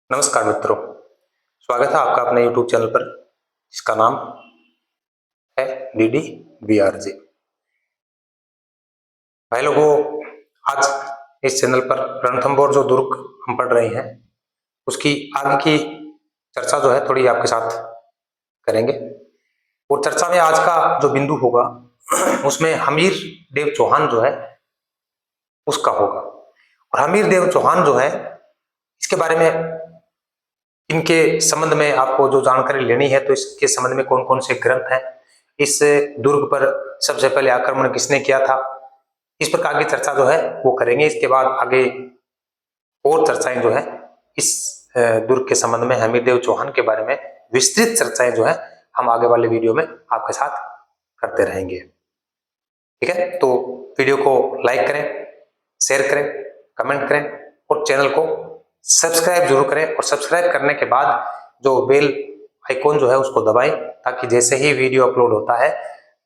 नमस्कार मित्रों, स्वागत है आपका अपने YouTube चैनल पर जिसका नाम है डीडी बीआरजे। भाई लोगों, आज इस चैनल पर रणथंभौर जो दुर्ग हम पढ़ रहे हैं उसकी आगे की चर्चा जो है थोड़ी आपके साथ करेंगे। और चर्चा में आज का जो बिंदु होगा उसमें हमीर देव चौहान जो है उसका होगा। और हमीर देव चौहान जो है इसके बारे में, इनके संबंध में आपको जो जानकारी लेनी है तो इसके संबंध में कौन कौन से ग्रंथ हैं, इस दुर्ग पर सबसे पहले आक्रमण किसने किया था, इस प्रकार की चर्चा जो है वो करेंगे। इसके बाद आगे और चर्चाएं जो है इस दुर्ग के संबंध में, हमीर देव चौहान के बारे में विस्तृत चर्चाएं जो है हम आगे वाले वीडियो में आपके साथ करते रहेंगे। ठीक है, तो वीडियो को लाइक करें, शेयर करें, कमेंट करें और चैनल को सब्सक्राइब जरूर करें। और सब्सक्राइब करने के बाद जो बेल आइकॉन जो है उसको दबाएं ताकि जैसे ही वीडियो अपलोड होता है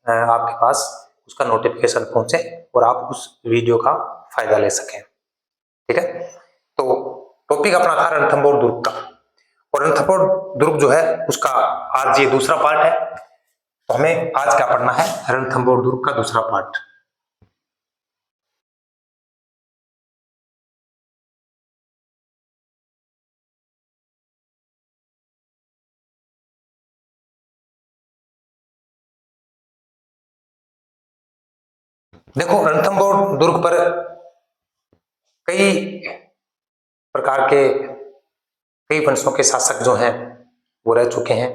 आपके पास उसका नोटिफिकेशन पहुंचे और आप उस वीडियो का फायदा ले सकें। ठीक है, तो टॉपिक अपना था रणथंभौर दुर्ग का, और रणथंभौर दुर्ग जो है उसका आज ये दूसरा पार्ट है। तो हमें आज क्या पढ़ना है, रणथंभौर दुर्ग का दूसरा पार्ट। देखो, रणथंभौर दुर्ग पर कई प्रकार के, कई वंशों के शासक जो हैं वो रह चुके हैं।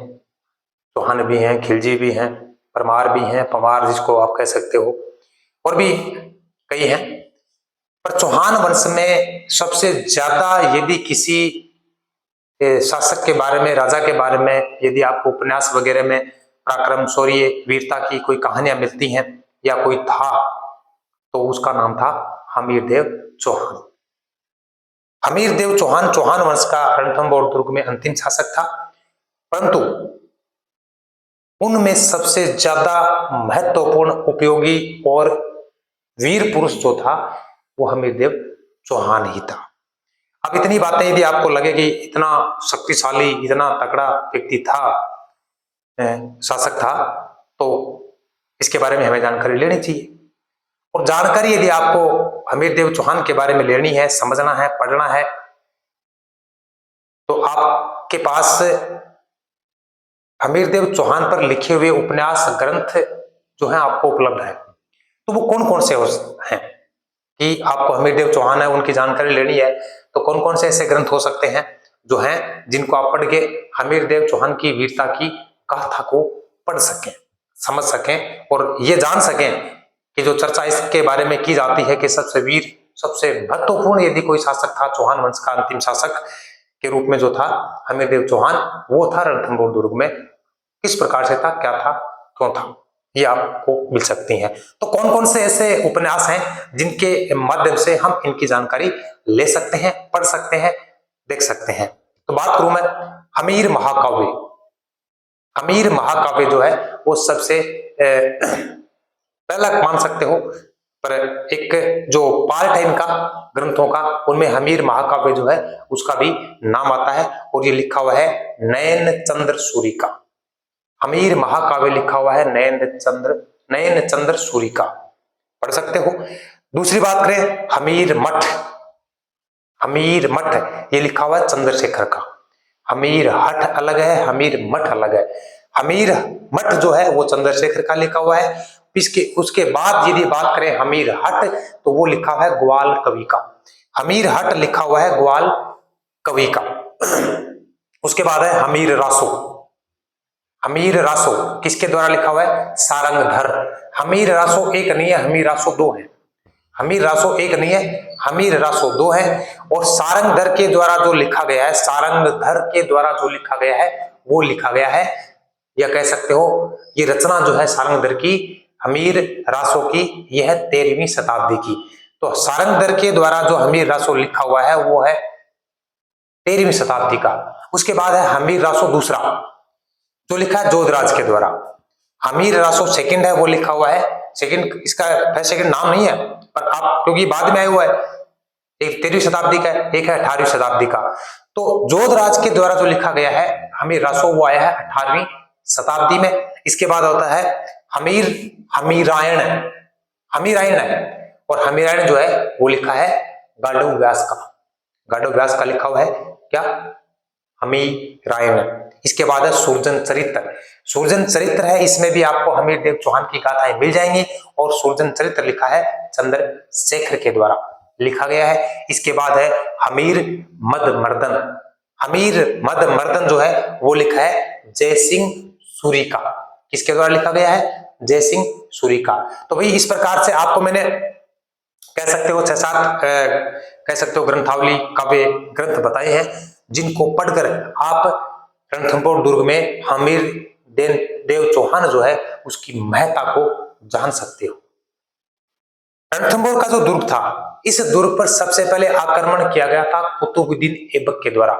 चौहान भी हैं, खिलजी भी हैं, परमार भी हैं, पवार जिसको आप कह सकते हो, और भी कई हैं। पर चौहान वंश में सबसे ज्यादा यदि किसी शासक के बारे में, राजा के बारे में यदि आपको उपन्यास वगैरह में पराक्रम, शौर्य, वीरता की कोई कहानियां मिलती हैं या कोई था तो उसका नाम था हमीर देव चौहान। हमीर देव चौहान चौहान वंश का रणथंभौर दुर्ग में अंतिम शासक था, परंतु उनमें सबसे ज्यादा महत्वपूर्ण, उपयोगी और वीर पुरुष जो था वो हमीर देव चौहान ही था। अब इतनी बातें यदि आपको लगे कि इतना शक्तिशाली, इतना तगड़ा व्यक्ति था, शासक था, तो इसके बारे में हमें जानकारी लेनी चाहिए। और जानकारी यदि आपको हमीर देव चौहान के बारे में लेनी है, समझना है, पढ़ना है, तो आपके पास हमीर देव चौहान पर लिखे हुए उपन्यास, ग्रंथ जो हैं आपको उपलब्ध है। तो वो कौन कौन से हैं कि आपको हमीर देव चौहान है उनकी जानकारी लेनी है, तो कौन कौन से ऐसे ग्रंथ हो सकते हैं जो हैं जिनको आप पढ़ के हमीर देव चौहान की वीरता की गाथा को पढ़ सकें, समझ सकें और ये जान सकें कि जो चर्चा इसके बारे में की जाती है कि सबसे वीर, सबसे महत्वपूर्ण यदि कोई शासक था चौहान वंश का अंतिम शासक के रूप में जो था हमीर देव चौहान, वो था रणथंभौर दुर्ग में। किस प्रकार से था, क्या था, क्यों था, ये आपको मिल सकती हैं। तो कौन कौन से ऐसे उपन्यास हैं जिनके माध्यम से हम इनकी जानकारी ले सकते हैं, पढ़ सकते हैं, देख सकते हैं। तो बात करूं मैं हमीर महाकाव्य। हमीर महाकाव्य जो है वो सबसे पहला मान सकते हो, पर एक जो पार्ट है इनका ग्रंथों का, उनमें हमीर महाकाव्य जो है उसका भी नाम आता है, और ये लिखा हुआ है नयन चंद्र सूरी का। हमीर महाकाव्य लिखा हुआ है नयन चंद्र सूरी का, पढ़ सकते हो। दूसरी बात करें हमीर मठ। हमीर मठ ये लिखा हुआ है चंद्रशेखर का। हमीर हठ अलग है, हमीर मठ अलग है। हमीर मठ जो है वो चंद्रशेखर का लिखा हुआ है। उसके बाद यदि बात करें हमीर हट, तो वो लिखा हुआ है ग्वाल कवि का। हमीर हट लिखा हुआ है ग्वाल कवि का। उसके बाद है हमीर रासो। हमीर रासो किसके द्वारा लिखा हुआ है, सारंगधर। हमीर रासो एक नहीं है, हमीर रासो दो है। हमीर रासो एक नहीं है, हमीर रासो दो है। और सारंगधर के द्वारा जो लिखा गया है, सारंगधर के द्वारा जो लिखा गया है वो लिखा गया है, या कह सकते हो ये रचना जो है सारंगधर की, हमीर रासो की, यह 13वीं शताब्दी की। तो सारंगधर के द्वारा जो हमीर रासो लिखा हुआ है वो है 13वीं शताब्दी का। उसके बाद है हमीर रासो दूसरा जो लिखा है जोधराज के द्वारा। हमीर रासो सेकंड है, वो लिखा हुआ है सेकंड, इसका सेकंड नाम नहीं है पर आप, क्योंकि बाद में आया हुआ है, एक 13वीं शताब्दी का है, एक है 18वीं शताब्दी का। तो जोधराज के द्वारा जो लिखा गया है हमीर रासो वो आया है 18वीं शताब्दी में। इसके बाद होता है हमीरायण। हमीरायण है, और हमीरायण जो है वो लिखा है गांडव व्यास का। गांडव व्यास का लिखा हुआ है क्या, हमीरायण। इसके बाद है सुरजन चरित्र। सुरजन चरित्र है, इसमें भी आपको हमीरदेव चौहान की गाथाएं मिल जाएंगी, और सुरजन चरित्र लिखा है चंद्रशेखर के द्वारा लिखा गया है। इसके बाद है हमीर मद मर्दन। हमीर मद मर्दन जो है वो लिखा है जयसिंह सूरी का। किसके द्वारा लिखा गया है, जयसिंह सूरी का। तो भाई इस प्रकार से आपको मैंने कह सकते हो 6-7 कह सकते हो ग्रंथावली काव्य ग्रंथ बताए हैं, जिनको पढ़कर आप रणथंभौर दुर्ग में हमीर देव चौहान जो है उसकी महत्ता को जान सकते हो। रणथंभौर का जो दुर्ग था, इस दुर्ग पर सबसे पहले आक्रमण किया गया था कुतुबुद्दीन ऐबक के द्वारा।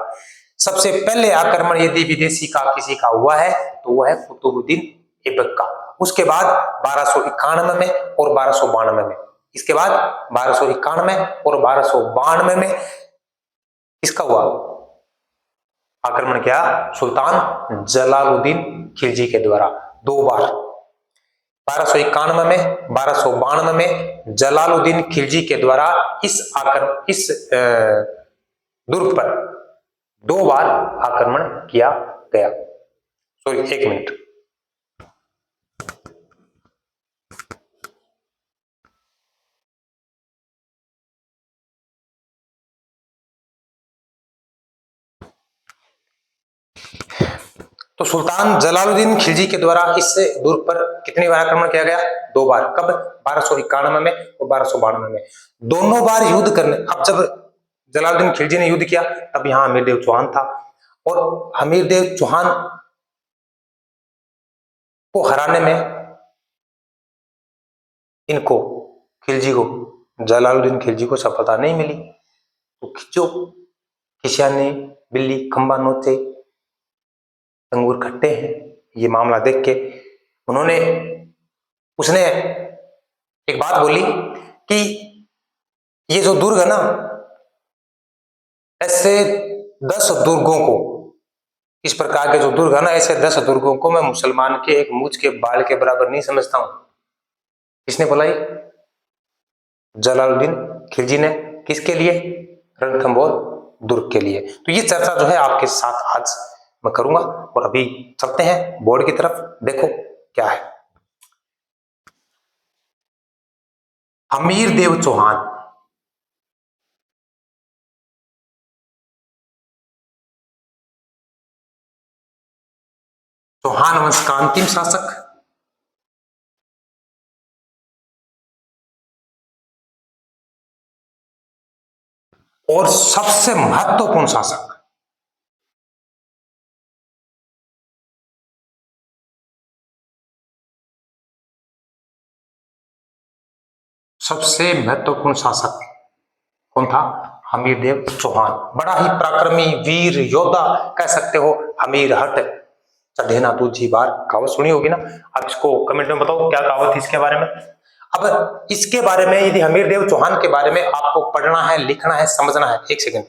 सबसे पहले आक्रमण यदि विदेशी का किसी का हुआ है तो वह है कुतुबुद्दीन ऐबक का। उसके बाद 1291 में और 1292 में, इसके बाद 1291 और 1292 में इसका हुआ आक्रमण किया सुल्तान जलालुद्दीन खिलजी के द्वारा 2 बार। 1291 में, 1292 में जलालुद्दीन खिलजी के द्वारा इस दुर्ग पर 2 बार आक्रमण किया गया। Sorry 1 minute. तो सुल्तान जलालुद्दीन खिलजी के द्वारा इस दुर्ग पर कितनी बार आक्रमण किया गया, 2 बार। कब, 1291 में और 1292 में। दोनों बार युद्ध करने, अब जब जलालुद्दीन खिलजी ने युद्ध किया तब यहाँ हमीरदेव चौहान था, और हमीरदेव चौहान को हराने में इनको खिलजी को, जलालुद्दीन खिलजी को सफलता नहीं मिली। तो खिंचो खिसियाने बिल्ली खंबा नोचे अंगूर खट्टे हैं, ये मामला देख के उसने एक बात बोली कि ये जो दुर्ग है ना, ऐसे 10 दुर्गों को, इस प्रकार के जो दुर्ग है ना, ऐसे 10 दुर्गों को मैं मुसलमान के एक मूछ के बाल के बराबर नहीं समझता हूं। किसने बोला ये, जलालुद्दीन खिलजी ने। किसके लिए, रणथंभौर दुर्ग के लिए। तो ये चर्चा जो है आपके साथ आज मैं करूंगा, और अभी चलते हैं बोर्ड की तरफ, देखो क्या है। हमीरदेव चौहान चौहान वंश का अंतिम शासक, और सबसे महत्वपूर्ण शासक। सबसे महत्वपूर्ण शासक कौन था, हमीरदेव चौहान। बड़ा ही पराक्रमी वीर योद्धा कह सकते हो। हमीर हट चढ़े ना दूजी बार, कहावत सुनी होगी ना। आप इसको कमेंट में बताओ क्या कहावत थी इसके बारे में। अब इसके बारे में, यदि हमीरदेव चौहान के बारे में आपको पढ़ना है, लिखना है, समझना है, 1 सेकेंड।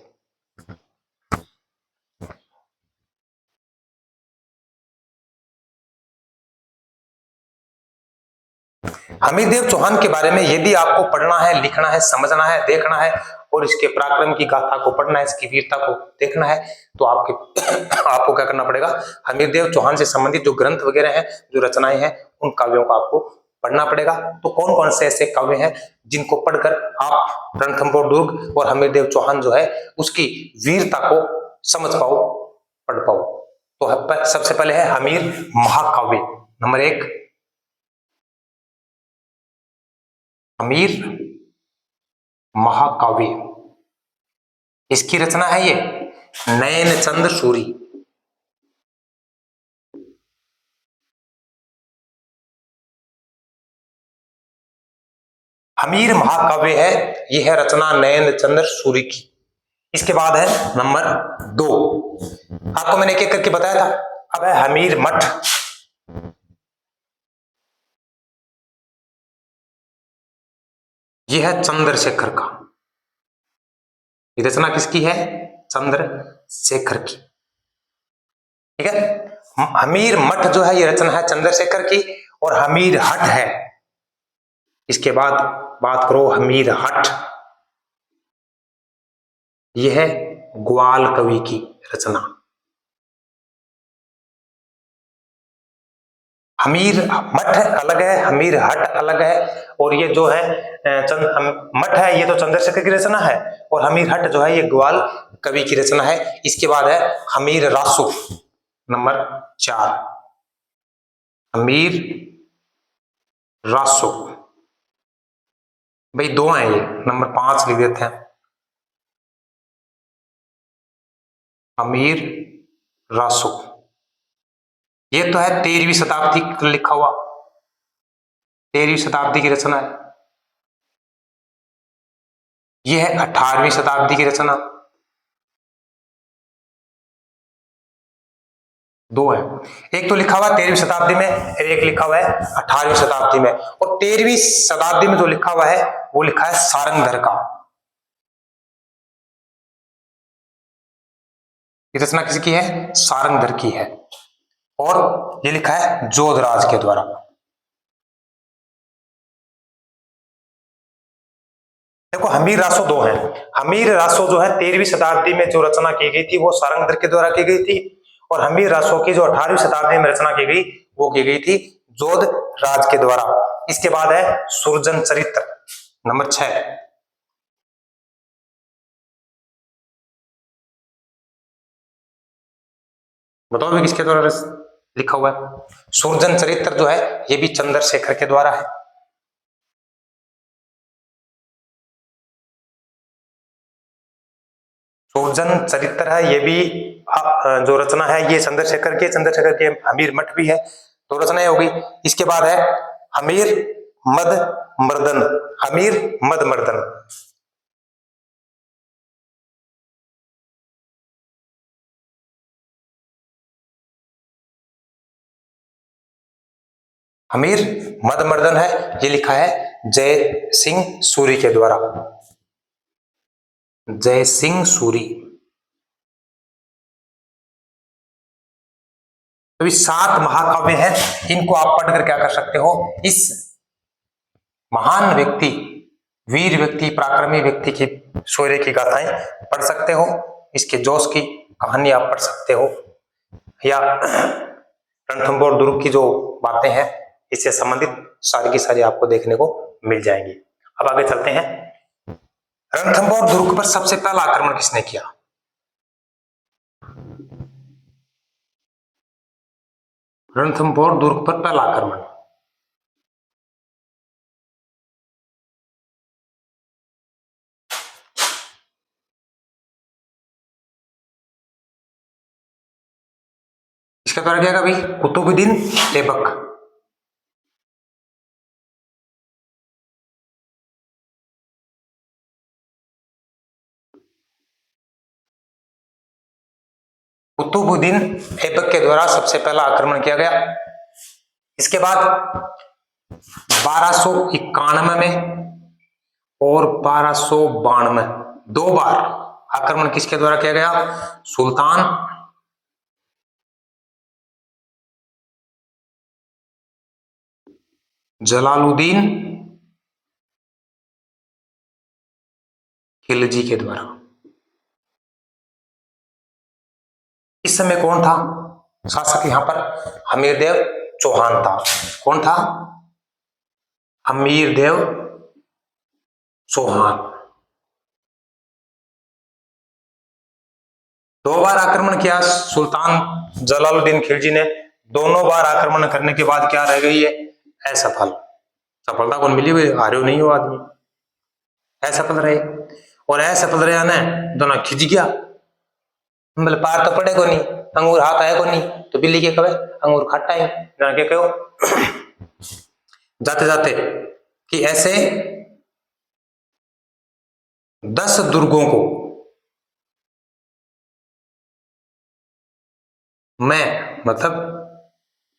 हमीरदेव चौहान के बारे में यदि आपको पढ़ना है, लिखना है, समझना है, देखना है, और इसके पराक्रम की गाथा को पढ़ना है, इसकी वीरता को देखना है, तो आपको क्या करना पड़ेगा, हमीरदेव चौहान से संबंधित जो ग्रंथ वगैरह हैं, जो रचनाएं हैं, उन काव्यों को आपको पढ़ना पड़ेगा। तो कौन कौन से ऐसे काव्य हैं जिनको पढ़कर आप रणथंभौर दुर्ग और हमीरदेव चौहान जो है उसकी वीरता को समझ पाओ, पढ़ पाओ। तो सबसे पहले है हमीर महाकाव्य, नंबर 1 हमीर महाकाव्य। इसकी रचना है ये नयनचंद्र सूरी। हमीर महाकाव्य है, यह है रचना नयनचंद्र सूरी की। इसके बाद है नंबर 2, आपको मैंने एक एक करके बताया था। अब है हमीर मठ। यह है चंद्रशेखर का। रचना किसकी है, चंद्रशेखर शेखर की। ठीक है, हमीर मठ जो है ये रचना है चंद्रशेखर की, और हमीर हट है, इसके बाद बात करो हमीर हट, यह है ग्वाल कवि की रचना। हमीर मठ अलग है, हमीर हट अलग है, और ये जो है मठ है ये तो चंद्रशेखर की रचना है, और हमीर हट जो है ये ग्वाल कवि की रचना है। इसके बाद है हमीर रासो नंबर 4, हमीर रासो, भाई 2 हैं ये, नंबर 5 लिख देते हैं, हमीर रासो। ये तो है 13वीं शताब्दी का लिखा हुआ, 13वीं शताब्दी की रचना है। यह है 18वीं शताब्दी की रचना, 2 है, एक तो लिखा हुआ 13वीं शताब्दी में, एक लिखा हुआ है 18वीं शताब्दी में, और 13वीं शताब्दी में जो लिखा हुआ है वो लिखा है सारंगधर का। ये रचना किसकी है? सारंगधर की है, और ये लिखा है जोधराज के द्वारा। देखो हमीर रासो 2 है, हमीर रासो जो है 13वीं शताब्दी में जो रचना की गई थी वो सारंगधर के द्वारा की गई थी, और हमीर रासो की जो 18वीं शताब्दी में रचना की गई वो की गई थी जोधराज के द्वारा। इसके बाद है सुरजन चरित्र नंबर 6, बताओ भी किसके द्वारा लिखा हुआ है? सुरजन चरित्र जो है ये भी चंद्रशेखर के द्वारा है। सुरजन चरित्र है ये भी जो रचना है ये चंद्रशेखर के हमीर मठ भी है, तो रचना होगी। इसके बाद है हमीर मद मर्दन, हमीर मद मर्दन, हमीर मद मर्दन है, ये लिखा है जय सिंह सूरी के द्वारा, जय सिंह सूरी। तो ये 7 महाकाव्य हैं, इनको आप पढ़कर क्या कर सकते हो, इस महान व्यक्ति, वीर व्यक्ति, पराक्रमी व्यक्ति की शौर्य की गाथाएं पढ़ सकते हो, इसके जोश की कहानी आप पढ़ सकते हो, या रणथंभौर दुर्ग की जो बातें हैं इससे संबंधित सारी की सारी आपको देखने को मिल जाएंगी। अब आगे चलते हैं, रणथंभौर दुर्ग पर सबसे पहला आक्रमण किसने किया? रणथंभौर दुर्ग पर पहला आक्रमण, इसका द्वारा क्या भाई? कुतुबुद्दीन ऐबक। कुतुबुद्दीन ऐबक के द्वारा सबसे पहला आक्रमण किया गया। इसके बाद 1291 में और 1292 2 बार आक्रमण किसके द्वारा किया गया? सुल्तान जलालुद्दीन खिलजी के द्वारा। इस समय कौन था शासक यहां पर? हमीरदेव चौहान था। कौन था? हमीरदेव चौहान। 2 बार आक्रमण किया सुल्तान जलालुद्दीन खिलजी ने, दोनों बार आक्रमण करने के बाद क्या रह गई है? असफल। सफलता कौन मिली हुई? हारे नहीं हो आदमी, असफल रहे, और असफल रहे ना दोनों खिंच गया, बोले पार तो पड़े को नहीं, अंगूर हाथ आए को नहीं, तो बिल्ली के कहे अंगूर खट्टा है ना के कहो जाते जाते कि ऐसे 10 दुर्गों को मैं, मतलब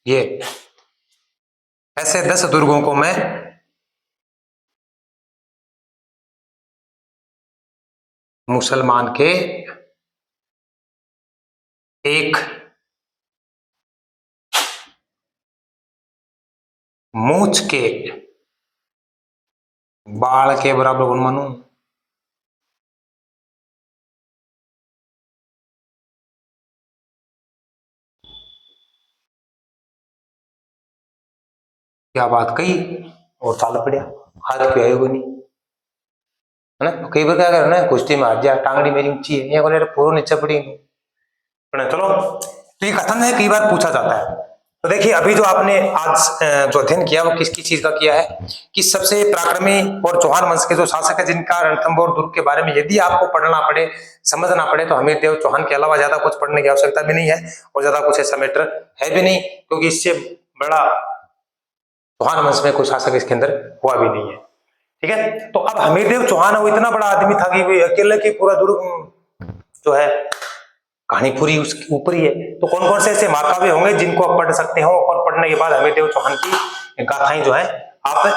ये ऐसे 10 दुर्गों को मैं मुसलमान के एक मूछ के बाल के बराबर गुण मानू। क्या बात कही और चाल पड़िया, हाथ क्यों आएगा नहीं है ना। कई बार क्या करना है, कुश्ती में हार जा, टांगड़ी मेरी ऊंची है, ये बोले पूरा नीचे पड़ी। चलो, तो ये कथन है, कई बार पूछा जाता है। तो देखिए अभी जो आपने आज जो अध्ययन किया वो किसकी चीज का किया है कि सबसे पराक्रमी और चौहान वंश के जो शासक है जिनका रणथंभौर दुर्ग के बारे में यदि आपको पढ़ना पड़े, समझना पड़े, तो हमीर देव चौहान के अलावा ज्यादा कुछ पढ़ने की आवश्यकता भी नहीं है और ज्यादा कुछ ऐसा मैटर है भी नहीं, क्योंकि इससे बड़ा चौहान वंश में कोई शासक इसके अंदर हुआ भी नहीं है। ठीक है, तो अब हमीरदेव चौहान वो इतना बड़ा आदमी था कि वो अकेले की पूरा दुर्ग जो है कहानी पूरी उसके ऊपर ही है। तो कौन कौन से ऐसे महाकाव्य होंगे जिनको आप पढ़ सकते हो और पढ़ने के बाद हमीरदेव चौहान की गाथाएं जो है आप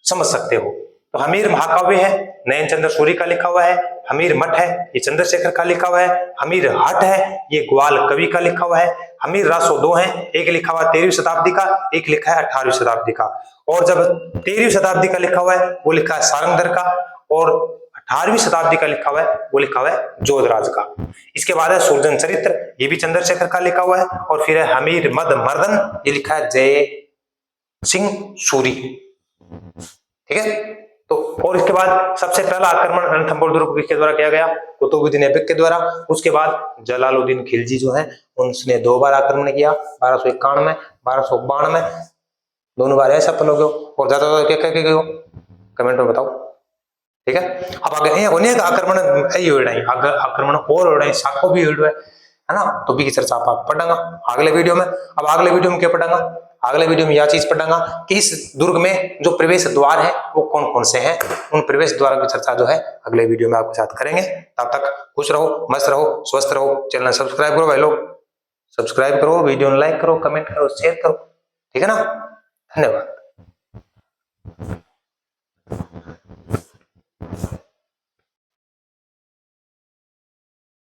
समझ सकते हो। तो हमीर महाकाव्य है, नयन चंद्र सूरी का लिखा हुआ है। हमीर मठ है, ये चंद्रशेखर का लिखा हुआ है। हमीर हट है, ये ग्वाल कवि का लिखा हुआ है। हमीर रासो दो है, एक लिखा हुआ 13वीं शताब्दी का, एक लिखा है 18वीं शताब्दी का। और जब 13वीं शताब्दी का लिखा हुआ है वो लिखा है सारंगधर का, और 18वीं शताब्दी का लिखा हुआ है वो लिखा हुआ है जोधराज का। इसके बाद है सुरजन चरित्र, ये भी चंद्रशेखर का लिखा हुआ है। और फिर है हमीर मद मर्दन, ये लिखा है जय सिंह सूरी। ठीक है, तो और इसके बाद सबसे पहला आक्रमण रणथंभौर दुर्ग के द्वारा किया गया कुतुबुद्दीन ऐबक के द्वारा। उसके बाद जलालुद्दीन खिलजी जो है उसने 2 बार आक्रमण किया, 1291 में, 1292 में, दोनों बार है सफल हो गए। और ज्यादा क्या क्या गए कमेंट में बताओ। ठीक है, अब आगे अनेक आक्रमण आक्रमण और साको भी है ना, तो भी की चर्चा आप पढ़ांगा अगले वीडियो में। अब अगले वीडियो में क्या पढ़ांगा, अगले वीडियो में यह चीज पढ़ांगा कि इस दुर्ग में जो प्रवेश द्वार है वो कौन कौन से हैं, उन प्रवेश द्वार की चर्चा जो है अगले वीडियो में आपके साथ करेंगे। तब तक खुश रहो, मस्त रहो, स्वस्थ रहो। चैनल सब्सक्राइब करो भाई लोग, सब्सक्राइब करो, वीडियो लाइक करो, कमेंट करो, शेयर करो। ठीक है ना, धन्यवाद।